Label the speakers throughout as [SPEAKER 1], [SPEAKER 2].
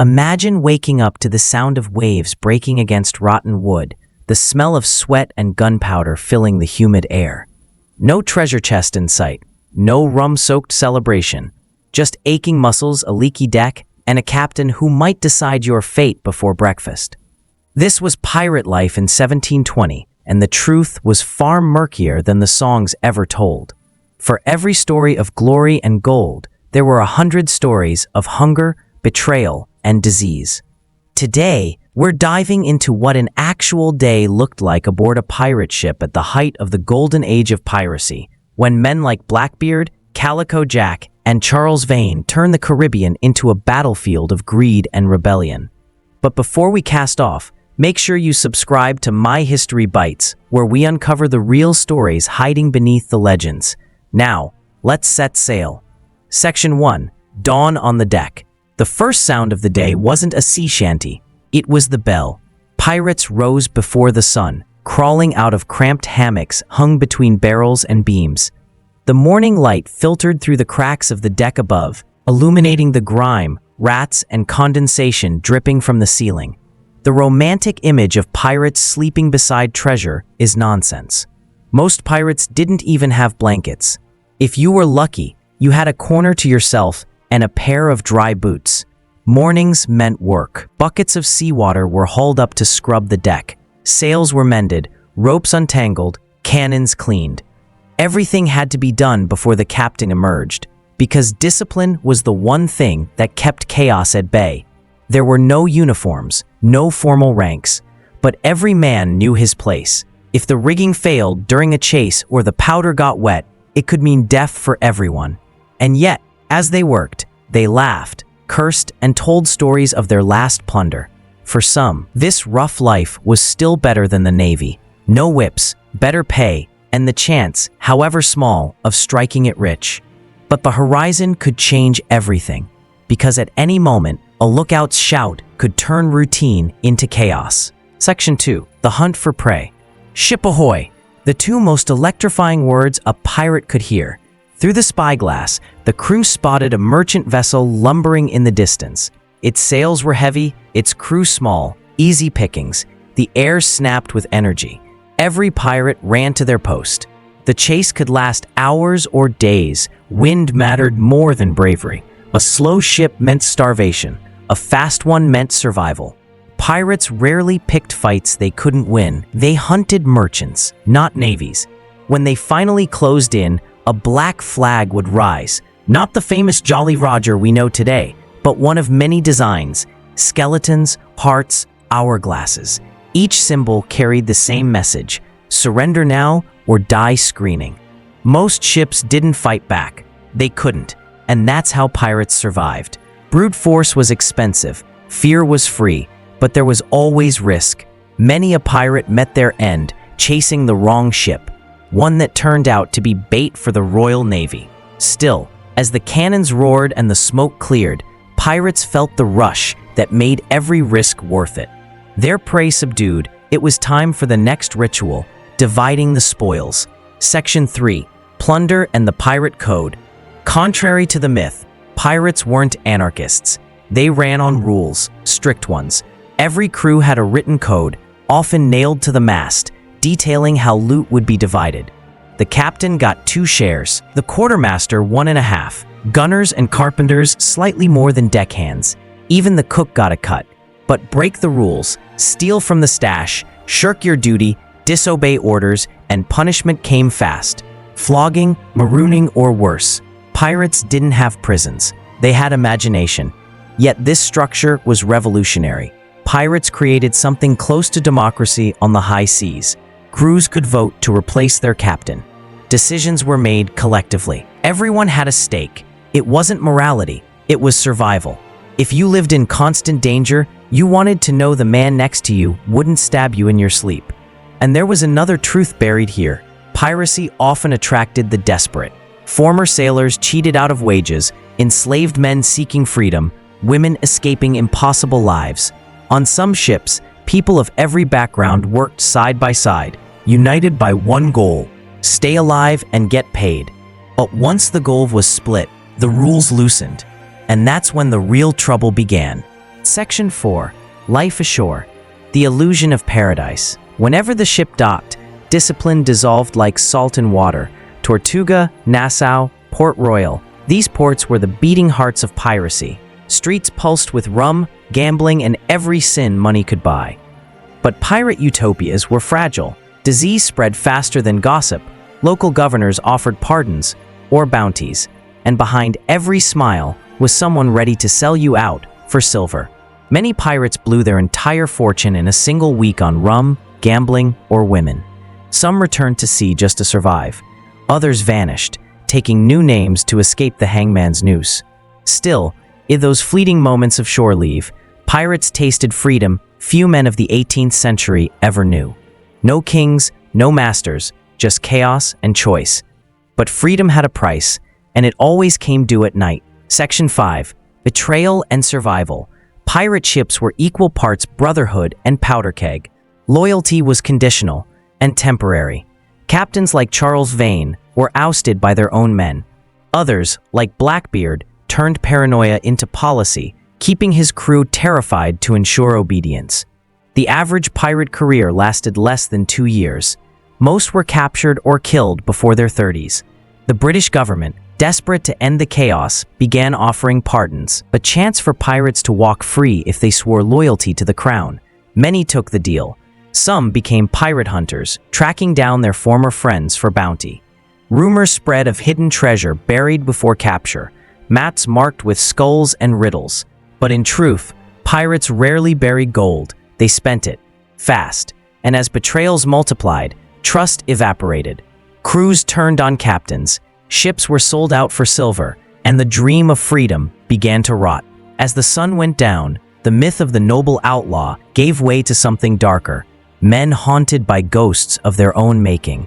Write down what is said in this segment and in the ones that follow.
[SPEAKER 1] Imagine waking up to the sound of waves breaking against rotten wood, the smell of sweat and gunpowder filling the humid air. No treasure chest in sight, no rum-soaked celebration, just aching muscles, a leaky deck, and a captain who might decide your fate before breakfast. This was pirate life in 1720, and the truth was far murkier than the songs ever told. For every story of glory and gold, there were 100 stories of hunger, betrayal, and disease. Today, we're diving into what an actual day looked like aboard a pirate ship at the height of the Golden Age of Piracy, when men like Blackbeard, Calico Jack, and Charles Vane turned the Caribbean into a battlefield of greed and rebellion. But before we cast off, make sure you subscribe to My History Bites, where we uncover the real stories hiding beneath the legends. Now, let's set sail. Section 1. Dawn on the deck. The first sound of the day wasn't a sea shanty. It was the bell. Pirates rose before the sun, crawling out of cramped hammocks hung between barrels and beams. The morning light filtered through the cracks of the deck above, illuminating the grime, rats, and condensation dripping from the ceiling. The romantic image of pirates sleeping beside treasure is nonsense. Most pirates didn't even have blankets. If you were lucky, you had a corner to yourself and a pair of dry boots. Mornings meant work. Buckets of seawater were hauled up to scrub the deck. Sails were mended, ropes untangled, cannons cleaned. Everything had to be done before the captain emerged, because discipline was the one thing that kept chaos at bay. There were no uniforms, no formal ranks, but every man knew his place. If the rigging failed during a chase or the powder got wet, it could mean death for everyone. And yet, as they worked, they laughed, cursed, and told stories of their last plunder. For some, this rough life was still better than the Navy. No whips, better pay, and the chance, however small, of striking it rich. But the horizon could change everything, because at any moment, a lookout's shout could turn routine into chaos. Section 2. The hunt for prey. Ship ahoy! The two most electrifying words a pirate could hear. Through the spyglass, the crew spotted a merchant vessel lumbering in the distance. Its sails were heavy, its crew small, easy pickings. The air snapped with energy. Every pirate ran to their post. The chase could last hours or days. Wind mattered more than bravery. A slow ship meant starvation. A fast one meant survival. Pirates rarely picked fights they couldn't win. They hunted merchants, not navies. When they finally closed in, a black flag would rise. Not the famous Jolly Roger we know today, but one of many designs: skeletons, hearts, hourglasses. Each symbol carried the same message: surrender now or die screaming. Most ships didn't fight back. They couldn't, and that's how pirates survived. Brute force was expensive, fear was free, but there was always risk. Many a pirate met their end chasing the wrong ship, one that turned out to be bait for the Royal Navy. Still, as the cannons roared and the smoke cleared, pirates felt the rush that made every risk worth it. Their prey subdued, it was time for the next ritual: dividing the spoils. Section 3. Plunder and the Pirate Code. Contrary to the myth, pirates weren't anarchists. They ran on rules, strict ones. Every crew had a written code, often nailed to the mast, detailing how loot would be divided. The captain got 2 shares, the quartermaster 1.5, gunners and carpenters slightly more than deckhands. Even the cook got a cut. But break the rules, steal from the stash, shirk your duty, disobey orders, and punishment came fast. Flogging, marooning, or worse. Pirates didn't have prisons. They had imagination. Yet this structure was revolutionary. Pirates created something close to democracy on the high seas. Crews could vote to replace their captain. Decisions were made collectively. Everyone had a stake. It wasn't morality, it was survival. If you lived in constant danger, you wanted to know the man next to you wouldn't stab you in your sleep. And there was another truth buried here. Piracy often attracted the desperate. Former sailors cheated out of wages, enslaved men seeking freedom, women escaping impossible lives. On some ships, people of every background worked side by side, united by one goal: stay alive and get paid. But once the goal was split, the rules loosened. And that's when the real trouble began. Section 4. Life ashore. The illusion of paradise. Whenever the ship docked, discipline dissolved like salt in water. Tortuga, Nassau, Port Royal. These ports were the beating hearts of piracy. Streets pulsed with rum, gambling, and every sin money could buy. But pirate utopias were fragile. Disease spread faster than gossip. Local governors offered pardons or bounties, and behind every smile was someone ready to sell you out for silver. Many pirates blew their entire fortune in a single week on rum, gambling, or women. Some returned to sea just to survive. Others vanished, taking new names to escape the hangman's noose. Still, in those fleeting moments of shore leave, pirates tasted freedom few men of the 18th century ever knew. No kings, no masters, just chaos and choice. But freedom had a price, and it always came due at night. Section 5. Betrayal and survival. Pirate ships were equal parts brotherhood and powder keg. Loyalty was conditional and temporary. Captains like Charles Vane were ousted by their own men. Others, like Blackbeard, turned paranoia into policy, keeping his crew terrified to ensure obedience. The average pirate career lasted less than 2 years. Most were captured or killed before their 30s. The British government, desperate to end the chaos, began offering pardons, a chance for pirates to walk free if they swore loyalty to the crown. Many took the deal. Some became pirate hunters, tracking down their former friends for bounty. Rumors spread of hidden treasure buried before capture, mats marked with skulls and riddles. But in truth, pirates rarely buried gold, they spent it, fast. And as betrayals multiplied, trust evaporated. Crews turned on captains, ships were sold out for silver, and the dream of freedom began to rot. As the sun went down, the myth of the noble outlaw gave way to something darker, men haunted by ghosts of their own making.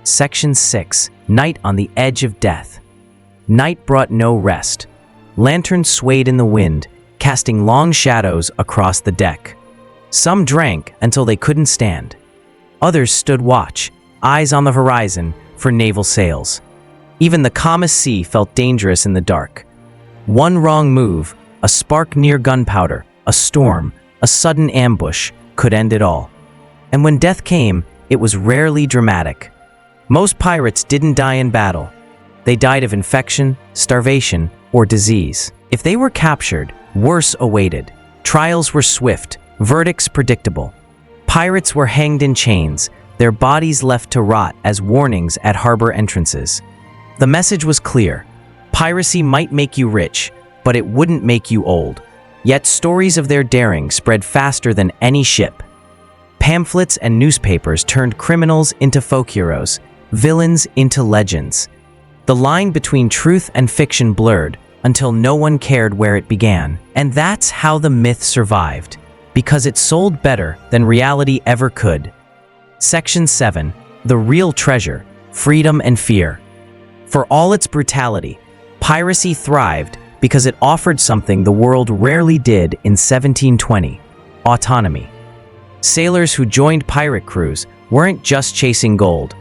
[SPEAKER 1] Section 6. Night on the edge of death. Night brought no rest. Lanterns swayed in the wind, casting long shadows across the deck. Some drank until they couldn't stand. Others stood watch, eyes on the horizon for naval sails. Even the calmest sea felt dangerous in the dark. One wrong move, a spark near gunpowder, a storm, a sudden ambush could end it all. And when death came, it was rarely dramatic. Most pirates didn't die in battle. They died of infection, starvation, or disease. If they were captured, worse awaited. Trials were swift, verdicts predictable. Pirates were hanged in chains, their bodies left to rot as warnings at harbor entrances. The message was clear. Piracy might make you rich, but it wouldn't make you old. Yet stories of their daring spread faster than any ship. Pamphlets and newspapers turned criminals into folk heroes, villains into legends. The line between truth and fiction blurred until no one cared where it began. And that's how the myth survived, because it sold better than reality ever could. Section 7. The real treasure, freedom and fear. For all its brutality, piracy thrived because it offered something the world rarely did in 1720, autonomy. Sailors who joined pirate crews weren't just chasing gold.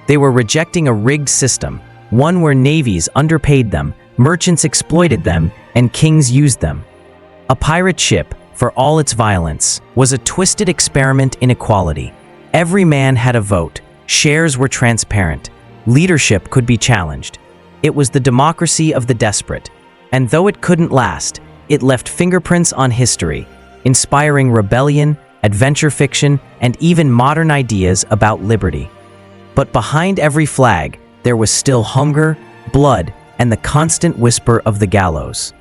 [SPEAKER 1] They were rejecting a rigged system, one where navies underpaid them, merchants exploited them, and kings used them. A pirate ship, for all its violence, was a twisted experiment in equality. Every man had a vote, shares were transparent, leadership could be challenged. It was the democracy of the desperate, and though it couldn't last, it left fingerprints on history, inspiring rebellion, adventure fiction, and even modern ideas about liberty. But behind every flag, there was still hunger, blood, and the constant whisper of the gallows.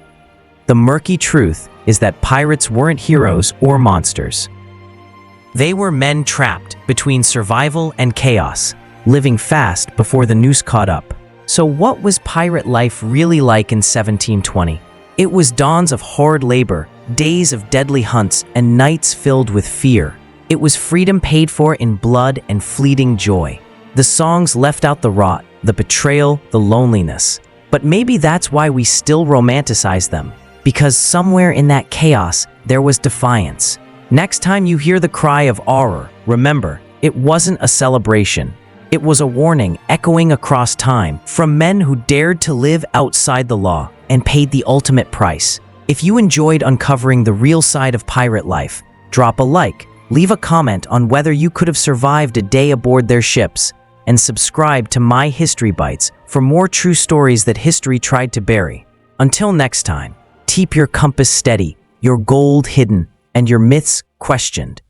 [SPEAKER 1] The murky truth is that pirates weren't heroes or monsters. They were men trapped between survival and chaos, living fast before the noose caught up. So what was pirate life really like in 1720? It was dawns of hard labor, days of deadly hunts, and nights filled with fear. It was freedom paid for in blood and fleeting joy. The songs left out the rot, the betrayal, the loneliness. But maybe that's why we still romanticize them, because somewhere in that chaos, there was defiance. Next time you hear the cry of horror, remember, it wasn't a celebration. It was a warning echoing across time from men who dared to live outside the law and paid the ultimate price. If you enjoyed uncovering the real side of pirate life, drop a like, leave a comment on whether you could have survived a day aboard their ships, and subscribe to My History Bites for more true stories that history tried to bury. Until next time, keep your compass steady, your gold hidden, and your myths questioned.